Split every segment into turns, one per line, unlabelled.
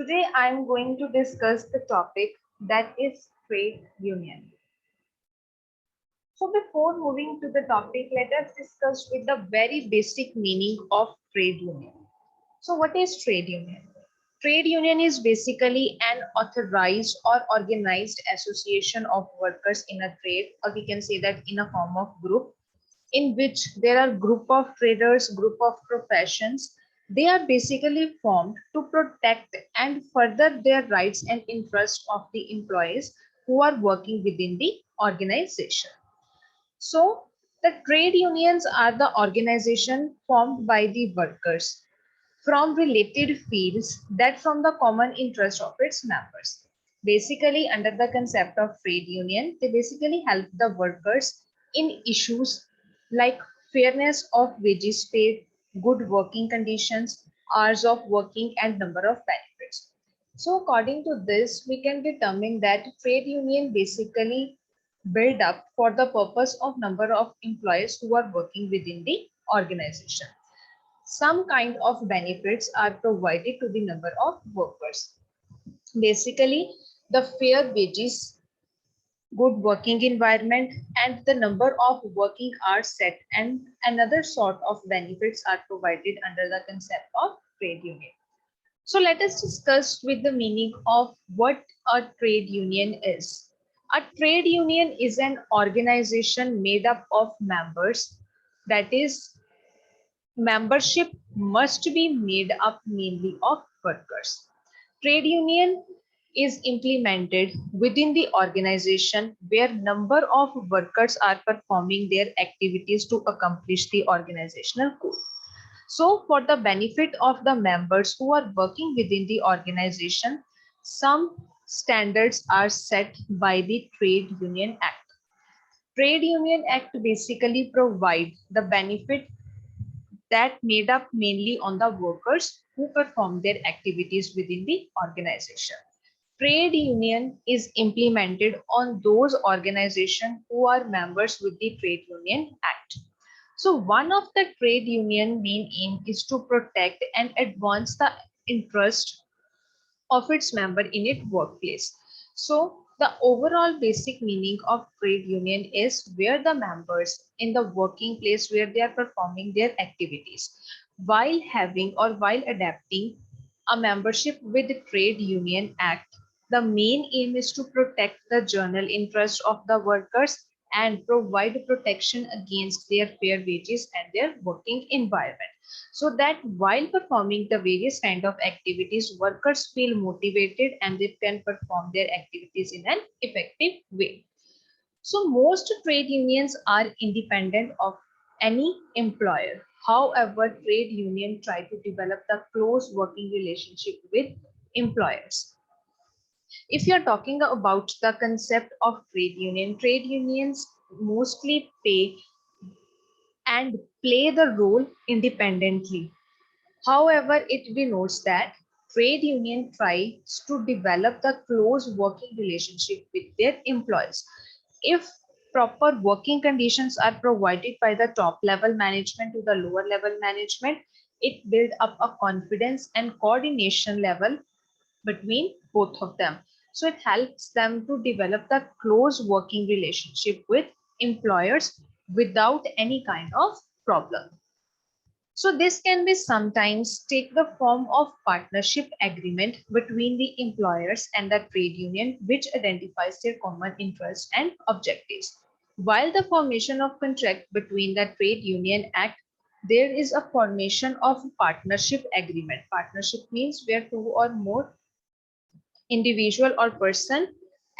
Today I am going to discuss the topic that is trade union. So before moving to the topic, let us discuss with the very basic meaning of trade union. So what is trade union? Trade union is basically an authorized or organized association of workers in a trade, or we can say that in a form of group, in which there are group of traders, group of professions. They are basically formed to protect and further their rights and interests of the employees who are working within the organization. So the trade unions are the organization formed by the workers from related fields that from the common interest of its members. Basically, under the concept of trade union, they basically help the workers in issues like fairness of wages paid, good working conditions, hours of working, and number of benefits. So according to this, we can determine that trade union basically build up for the purpose of number of employees who are working within the organization. Some kind of benefits are provided to the number of workers. Basically, the fair wages, good working environment, and the number of working hours set, and another sort of benefits are provided under the concept of trade union. So let us discuss with the meaning of what a trade union is. A trade union is an organization made up of members, that is, membership must be made up mainly of workers. Trade union is implemented within the organization where number of workers are performing their activities to accomplish the organizational goal. So for the benefit of the members who are working within the organization, some standards are set by the Trade Union Act. Trade Union Act basically provide the benefit that made up mainly on the workers who perform their activities within the organization. Trade union is implemented on those organizations who are members with the Trade Union Act. So one of the trade union main aim is to protect and advance the interest of its member in its workplace. So the overall basic meaning of trade union is where the members in the working place where they are performing their activities while having or while adapting a membership with the Trade Union Act. The main aim is to protect the general interest of the workers and provide protection against their fair wages and their working environment, so that while performing the various kind of activities, workers feel motivated and they can perform their activities in an effective way. So most trade unions are independent of any employer. However, trade union try to develop the close working relationship with employers. If you're talking about the concept of trade union, trade unions mostly pay and play the role independently. However, it denotes that trade union tries to develop the close working relationship with their employees. If proper working conditions are provided by the top level management to the lower level management, it builds up a confidence and coordination level between both of them. So it helps them to develop the close working relationship with employers without any kind of problem. So this can be sometimes take the form of partnership agreement between the employers and the trade union, which identifies their common interests and objectives. While the formation of contract between the Trade Union Act, there is a formation of partnership agreement. Partnership means where two or more individual or person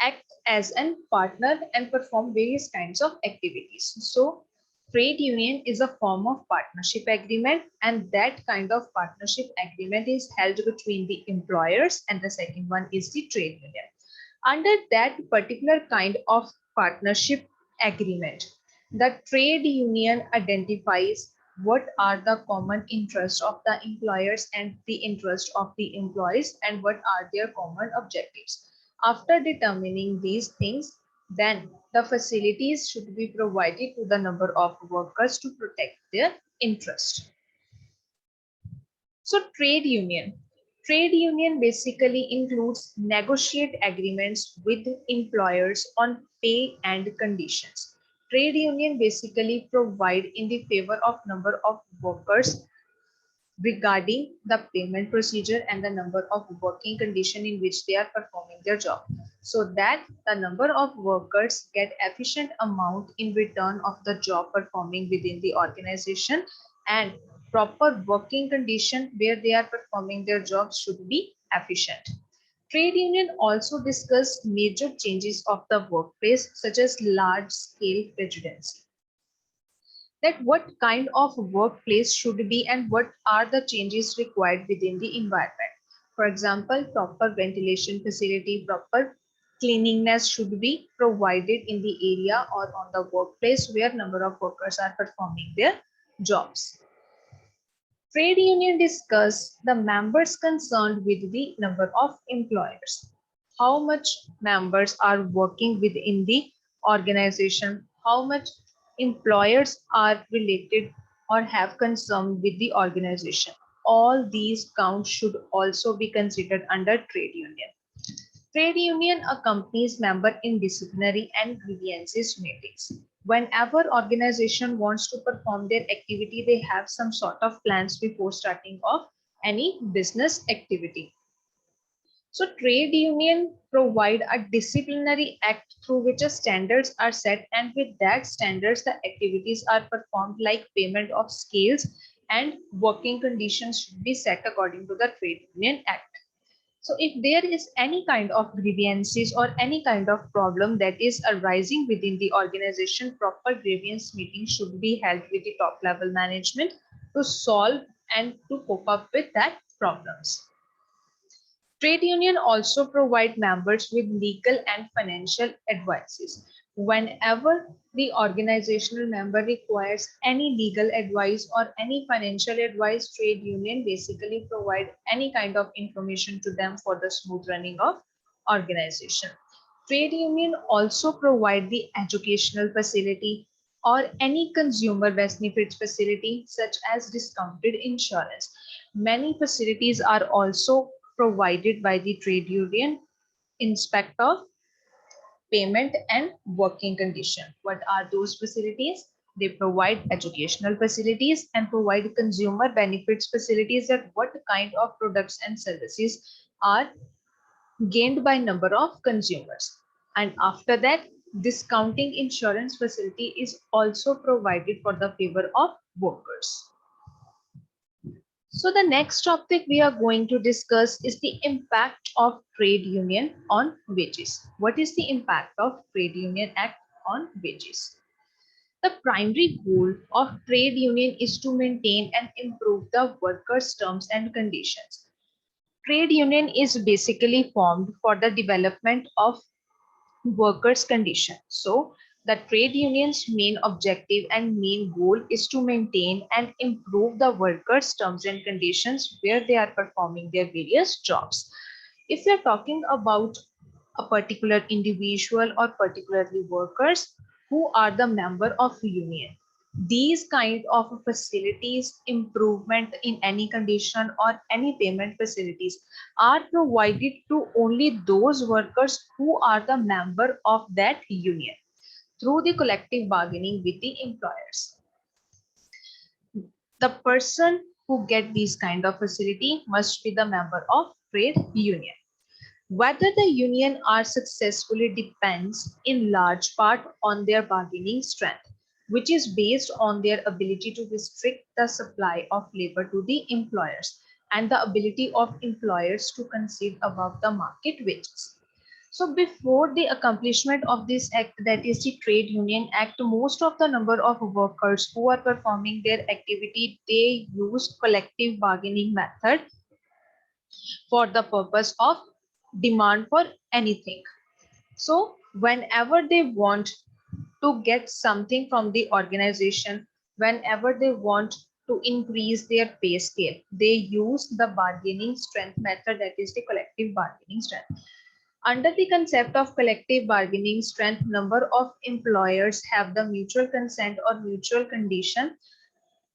act as a partner and perform various kinds of activities. So trade union is a form of partnership agreement, and that kind of partnership agreement is held between the employers, and the second one is the trade union. Under that particular kind of partnership agreement, the trade union identifies what are the common interests of the employers and the interest of the employees and what are their common objectives. After determining these things, then the facilities should be provided to the number of workers to protect their interest. So trade union. Trade union basically includes negotiate agreements with employers on pay and conditions. Trade union basically provide in the favor of number of workers regarding the payment procedure and the number of working condition in which they are performing their job, so that the number of workers get efficient amount in return of the job performing within the organization, and proper working condition where they are performing their jobs should be efficient. Trade union also discuss major changes of the workplace such as large scale prejudice, that what kind of workplace should be and what are the changes required within the environment. For example, proper ventilation facility, proper cleanliness should be provided in the area or on the workplace where number of workers are performing their jobs. Trade union discuss the members concerned with the number of employers. How much members are working within the organization, how much employers are related or have concern with the organization. All these counts should also be considered under trade union. Trade union accompanies member in disciplinary and grievances meetings. Whenever organization wants to perform their activity, they have some sort of plans before starting off any business activity. So trade union provide a disciplinary act through which standards are set, and with that standards the activities are performed, like payment of scales and working conditions should be set according to the trade union act. So if there is any kind of grievances or any kind of problem that is arising within the organization, proper grievance meeting should be held with the top level management to solve and to cope up with that problems. Trade union also provide members with legal and financial advices. Whenever the organizational member requires any legal advice or any financial advice, trade union basically provide any kind of information to them for the smooth running of organization. Trade union also provide the educational facility or any consumer benefits facility such as discounted insurance. Many facilities are also provided by the trade union in respect of payment and working condition. What are those facilities? They provide educational facilities and provide consumer benefits facilities, that what kind of products and services are gained by number of consumers. And after that, discounting insurance facility is also provided for the favor of workers. So the next topic we are going to discuss is the impact of trade union on wages. What is the impact of Trade Union Act on wages? The primary goal of trade union is to maintain and improve the workers' terms and conditions. Trade union is basically formed for the development of workers' condition. So the trade union's main objective and main goal is to maintain and improve the workers' terms and conditions where they are performing their various jobs. If we are talking about a particular individual or particularly workers who are the member of union, these kind of facilities, improvement in any condition or any payment facilities are provided to only those workers who are the member of that union through the collective bargaining with the employers. The person who get these kind of facility must be the member of trade union. Whether the union are successfully depends in large part on their bargaining strength, which is based on their ability to restrict the supply of labor to the employers and the ability of employers to concede above the market wages. So before the accomplishment of this act, that is the Trade Union Act, most of the number of workers who are performing their activity, they use collective bargaining method for the purpose of demand for anything. So whenever they want to get something from the organization, whenever they want to increase their pay scale, they use the bargaining strength method, that is the collective bargaining strength. Under the concept of collective bargaining strength, number of employers have the mutual consent or mutual condition,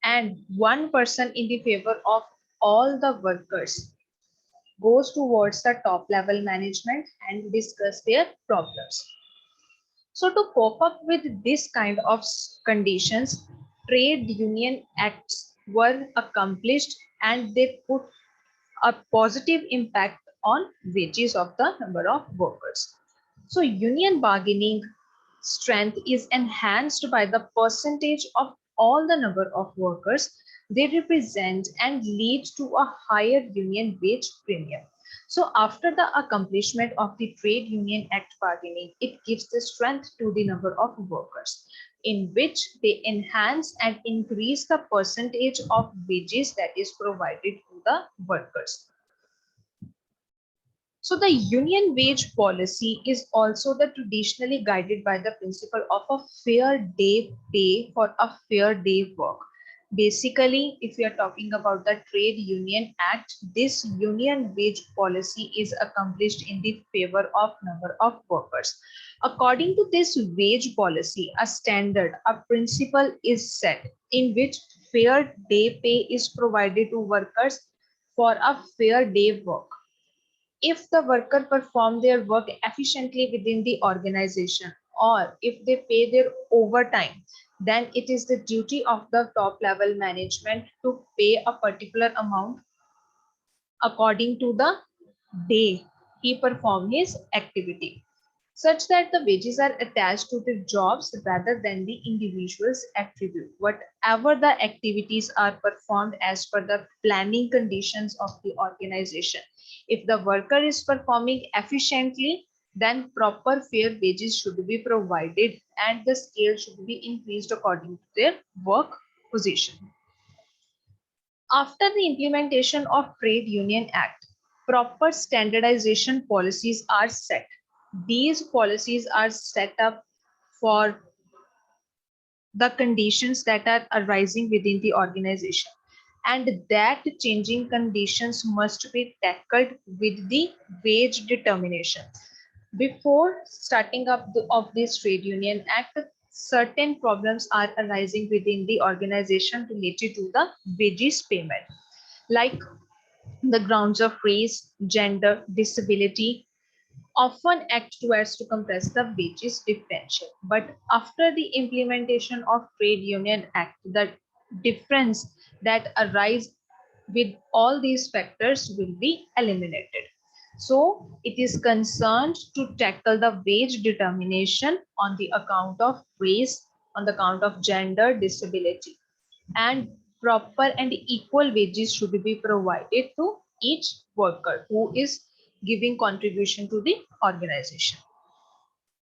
and one person in the favor of all the workers goes towards the top level management and discuss their problems. So to cope up with this kind of conditions, trade union acts were accomplished and they put a positive impact on wages of the number of workers. So union bargaining strength is enhanced by the percentage of all the number of workers they represent and lead to a higher union wage premium. So after the accomplishment of the trade union act bargaining, it gives the strength to the number of workers in which they enhance and increase the percentage of wages that is provided to the workers. So the union wage policy is also the traditionally guided by the principle of a fair day pay for a fair day work. Basically, if we are talking about the Trade Union Act, this union wage policy is accomplished in the favor of number of workers. According to this wage policy, a standard, a principle is set in which fair day pay is provided to workers for a fair day work. If the worker perform their work efficiently within the organization or if they pay their overtime, then it is the duty of the top level management to pay a particular amount according to the day he performed his activity, such that the wages are attached to the jobs rather than the individual's attribute. Whatever the activities are performed as per the planning conditions of the organization. If the worker is performing efficiently, then proper fair wages should be provided and the scale should be increased according to their work position. After the implementation of Trade Union Act, proper standardization policies are set. These policies are set up for the conditions that are arising within the organization, and that changing conditions must be tackled with the wage determination. Before starting up of this Trade Union Act, certain problems are arising within the organization related to the wages payment, like the grounds of race, gender, disability, often act towards to compress the wages differential. But after the implementation of Trade Union Act, the difference that arise with all these factors will be eliminated. So it is concerned to tackle the wage determination on the account of race, on the account of gender, disability, and proper and equal wages should be provided to each worker who is giving contribution to the organization.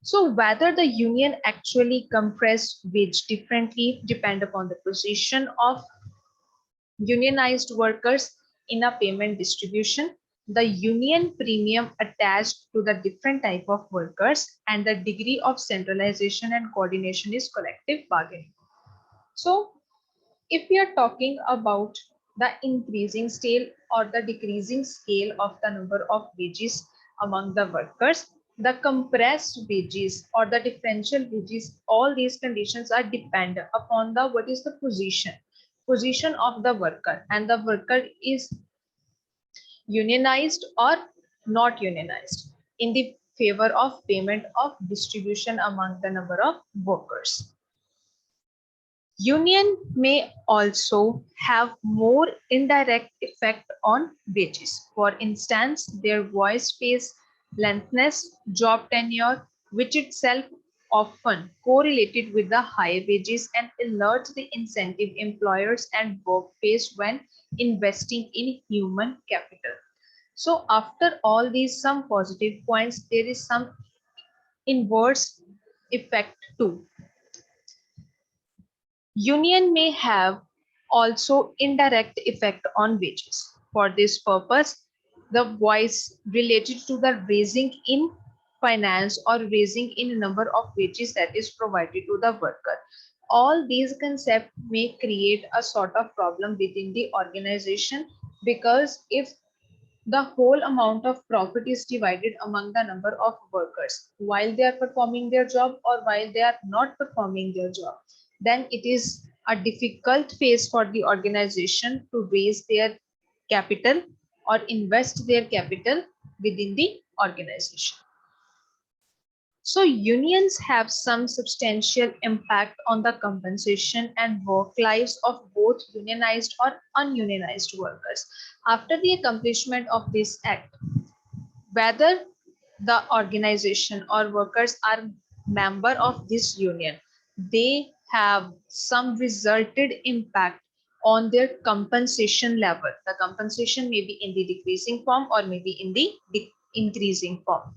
So whether the union actually compress wage differently depend upon the position of unionized workers in a payment distribution, the union premium attached to the different type of workers, and the degree of centralization and coordination is collective bargaining. So if we are talking about the increasing scale or the decreasing scale of the number of wages among the workers, the compressed wages or the differential wages, all these conditions are dependent upon the what is the position of the worker, and the worker is unionized or not unionized in the favor of payment of distribution among the number of workers. Union may also have more indirect effect on wages. For instance, their voice space, lengthness, job tenure, which itself often correlated with the high wages and alert the incentive employers and workplace when investing in human capital. So after all these some positive points, there is some inverse effect too. Union may have also indirect effect on wages. For this purpose, the voice related to the raising in finance or raising in number of wages that is provided to the worker. All these concepts may create a sort of problem within the organization, because if the whole amount of profit is divided among the number of workers while they are performing their job or while they are not performing their job, then it is a difficult phase for the organization to raise their capital or invest their capital within the organization. So unions have some substantial impact on the compensation and work lives of both unionized or ununionized workers. After the accomplishment of this act, whether the organization or workers are member of this union, they have some resulted impact on their compensation level. The compensation may be in the decreasing form or maybe in the increasing form.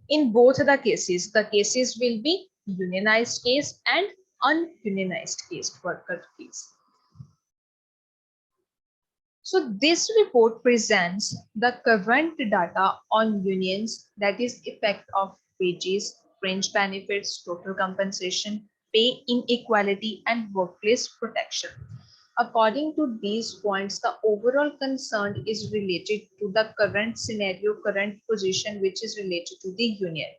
In both the cases will be unionized case and ununionized case, worker case. So this report presents the current data on unions, that is effect of wages, fringe benefits, total compensation, pay inequality and workplace protection. According to these points, the overall concern is related to the current scenario, current position, which is related to the union,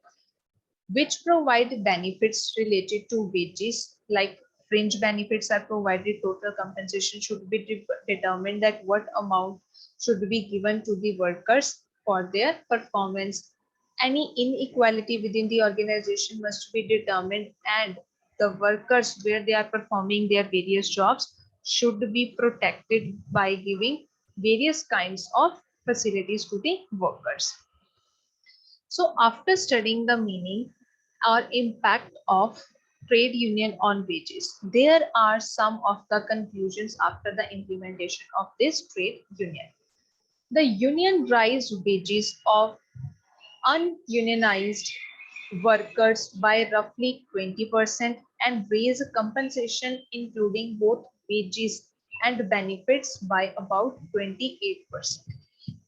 which provide benefits related to wages, like fringe benefits are provided, total compensation should be determined, that what amount should be given to the workers for their performance. Any inequality within the organization must be determined, and the workers where they are performing their various jobs should be protected by giving various kinds of facilities to the workers. So after studying the meaning or impact of trade union on wages, there are some of the conclusions after the implementation of this trade union. The union rise wages of ununionized workers by roughly 20% and raise compensation including both wages and benefits by about 28%.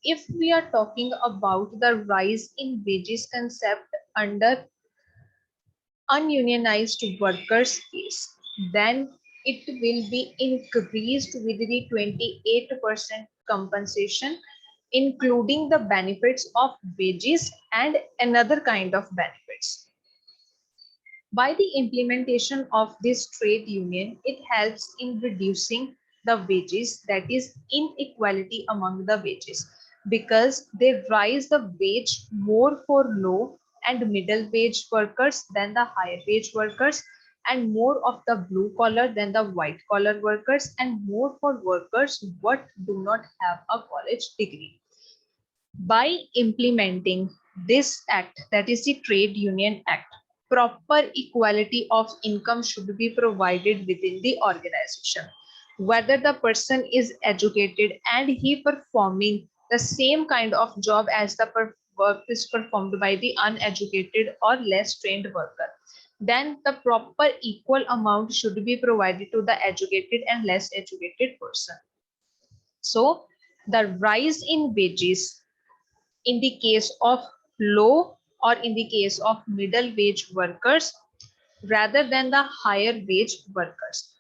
If we are talking about the rise in wages concept under ununionized workers case, then it will be increased with the 28% compensation, including the benefits of wages and another kind of benefits. By the implementation of this trade union, it helps in reducing the wages, that is inequality among the wages, because they rise the wage more for low and middle wage workers than the higher wage workers, and more of the blue collar than the white collar workers, and more for workers what do not have a college degree. By implementing this act, that is the Trade Union Act, proper equality of income should be provided within the organization. Whether the person is educated and he performing the same kind of job as the work is performed by the uneducated or less trained worker, then the proper equal amount should be provided to the educated and less educated person. So the rise in wages in the case of low or in the case of middle wage workers rather than the higher wage workers.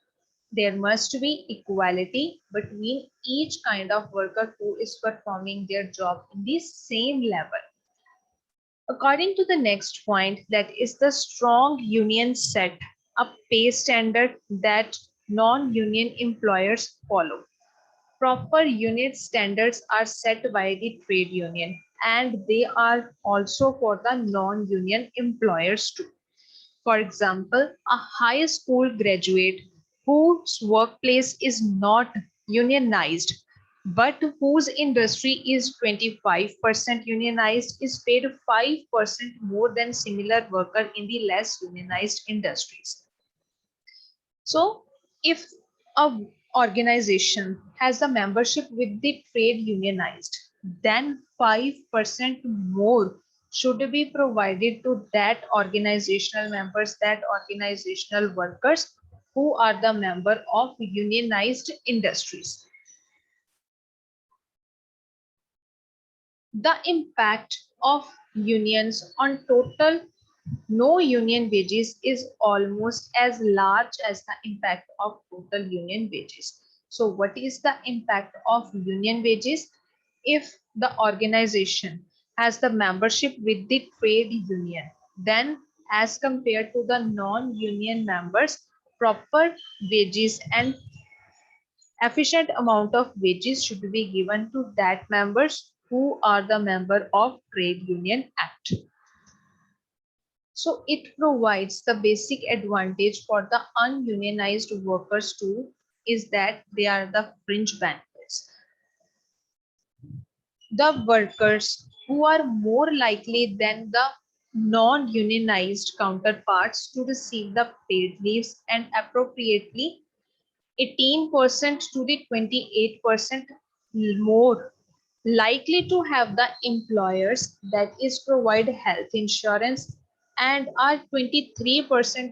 There must be equality between each kind of worker who is performing their job in the same level. According to the next point, that is the strong union set a pay standard that non-union employers follow. Proper unit standards are set by the trade union, and they are also for the non-union employers too. For example, a high school graduate whose workplace is not unionized but whose industry is 25% unionized is paid 5% more than similar worker in the less unionized industries. So if a organization has a membership with the trade unionized, then 5% more should be provided to that organizational members, that organizational workers who are the member of unionized industries. The impact of unions on total no union wages is almost as large as the impact of total union wages. So what is the impact of union wages? If the organization has the membership with the trade union, then as compared to the non-union members, proper wages and Efficient amount of wages should be given to that members who are the member of Trade Union Act. So it provides the basic advantage for the ununionized workers too, is that they are the fringe benefits. The workers who are more likely than the non-unionized counterparts to receive the paid leaves and appropriately 18% to the 28% more likely to have the employers that is provide health insurance and are 23%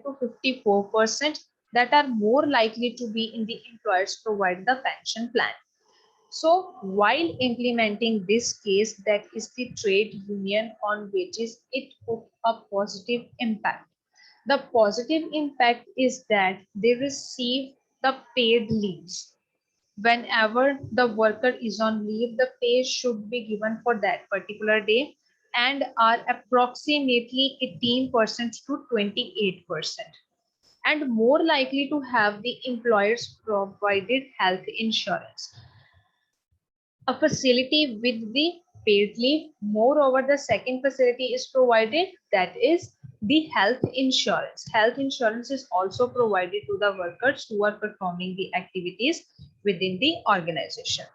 to 54% that are more likely to be in the employers provide the pension plan. So while implementing this case that is the trade union on wages, it put a positive impact. The positive impact is that they receive the paid leaves. Whenever the worker is on leave, the pay should be given for that particular day and are approximately 18% to 28% and more likely to have the employer's provided health insurance, a facility with the paid leave. Moreover, the second facility is provided, that is the health insurance. Health insurance is also provided to the workers who are performing the activities within the organization.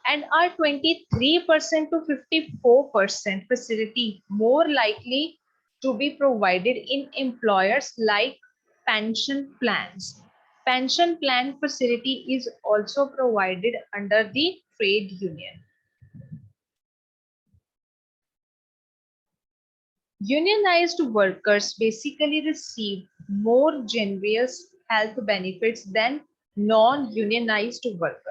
And are 23% to 54% facility more likely to be provided in employers like pension plans. Pension plan facility is also provided under the trade union. Unionized workers basically receive more generous health benefits than non-unionized workers.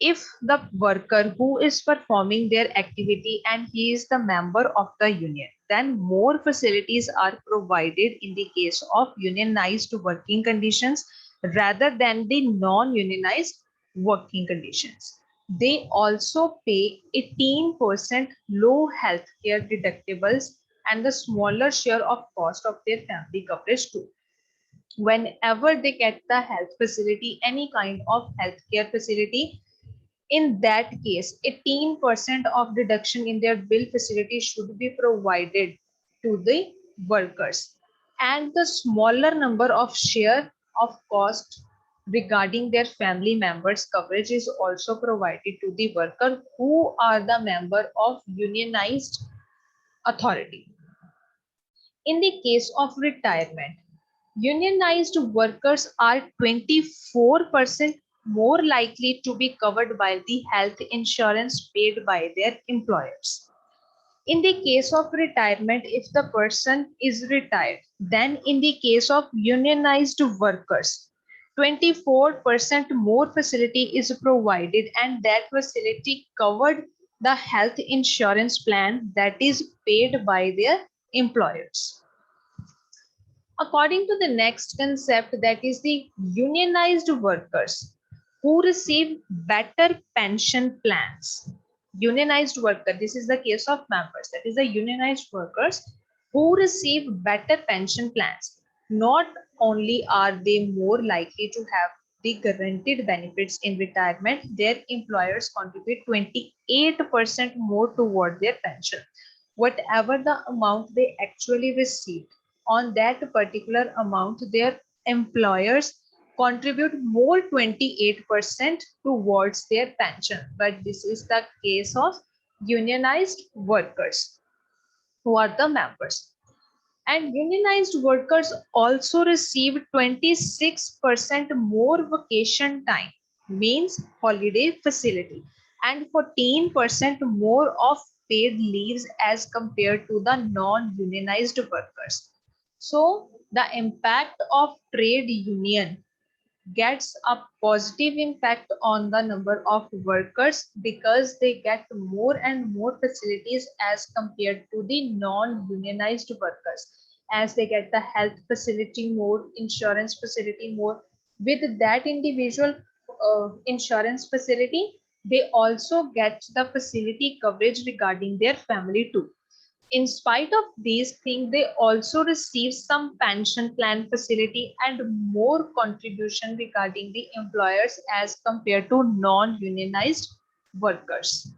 If the worker who is performing their activity and he is the member of the union, then more facilities are provided in the case of unionized working conditions rather than the non-unionized working conditions. They also pay 18% low healthcare deductibles and the smaller share of cost of their family coverage too. Whenever they get the health facility, any kind of healthcare facility, in that case, 18% of deduction in their bill facility should be provided to the workers. And the smaller number of share of cost regarding their family members coverage is also provided to the worker who are the member of unionized authority. In the case of retirement, unionized workers are 24% more likely to be covered by the health insurance paid by their employers. In the case of retirement, if the person is retired, then in the case of unionized workers, 24% more facility is provided and that facility covered the health insurance plan that is paid by their employers. According to the next concept, that is the unionized workers who receive better pension plans. Unionized worker, this is the case of members, that is the unionized workers who receive better pension plans. Not only are they more likely to have the guaranteed benefits in retirement, their employers contribute 28% more toward their pension. Whatever the amount they actually receive, on that particular amount, their employers contribute more 28% towards their pension. But this is the case of unionized workers who are the members. And unionized workers also receive 26% more vacation time, means holiday facility, and 14% more of paid leaves as compared to the non-unionized workers. So the impact of trade union gets a positive impact on the number of workers because they get more and more facilities as compared to the non-unionized workers, as they get the health facility more, insurance facility more. With that individual insurance facility, they also get the facility coverage regarding their family too. In spite of these things, they also receive some pension plan facility and more contribution regarding the employers as compared to non-unionized workers.